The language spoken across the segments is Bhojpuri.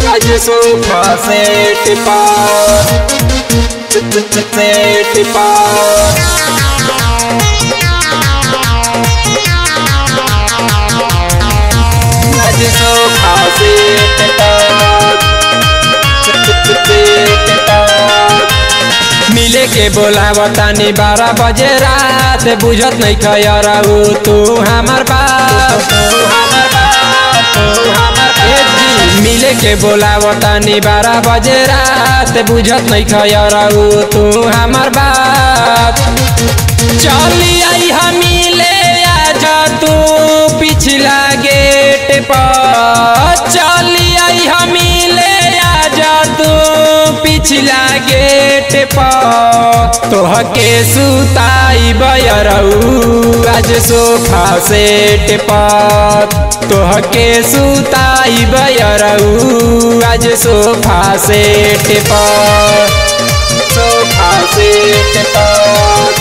आज सोफा सेट आज सोफा सेट मिले के बोलावतानी 12 बजे रात बुझत नहीं खयरऊ तू हमार बाप मिले के बोलावतानी 12 बजे रात बुझत नहीं खयरऊ तू हमार बाप चली आई मिले आजा तू पिछला गेट पर चली आई मिले आजा तू पिछला गेट पर तोहके सुताई बयरऊ आज सोफा सेट पर तोहके सुताई बयरऊ आज सोफा सेट पर सोफा सेट पर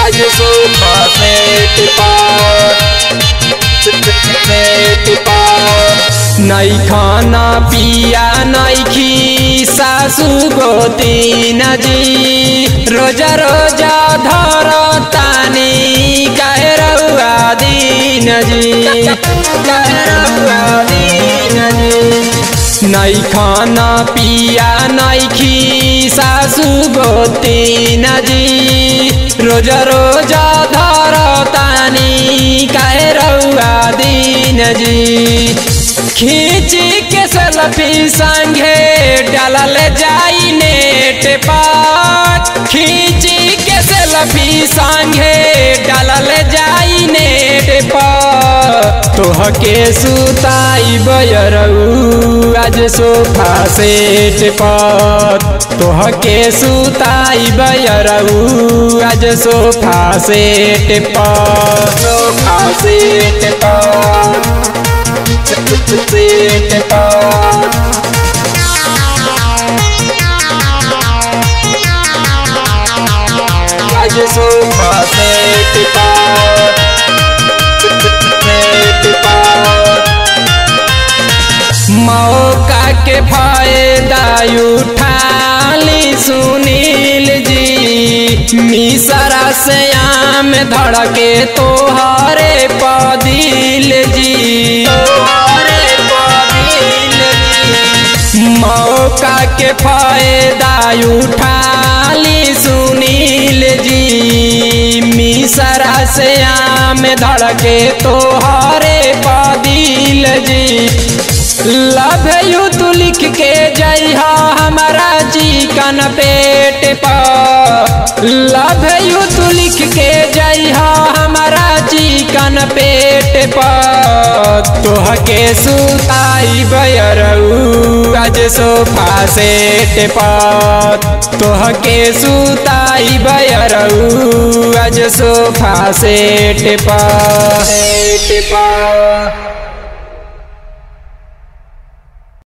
आज सोफा सेट नहीं खाना पिया नहीं खी सासू गोतीन जी रोजा रोजा धर तानी कहे रहुआ दीन जी नहीं खाना पिया नहीं खी सासू गोतीन जी रोजा रोजा धर तानी कहे रहुआ दीन जी खींची के सेल्फी संगे डालल जाई नेट पर खींची के सेल्फी संगे डालल जाई नेट पर तोहके सुताई बयरऊ आज सोफा सेट पर तोहके सुताई बयरऊ आज सोफा सेट पर सोफा सेट पर आज सोफा सेट मौका के फायदा उठाली सुनील जी मिसरा से आम धड़के तोहरे पदिल जी मौका के फायदा उठाली सुनील जी मिसरा से आम धड़के तोहरे पदिल जी लव यू तू लिख के जइहा हमारा चिकन पेट पर लव यू तू लिख के जइहा हमारा चिकन पेट पर तोहके सुताई बयरऊ आज सोफा सेट पर तोहके सुताई बयरऊ आज सोफा सेट पर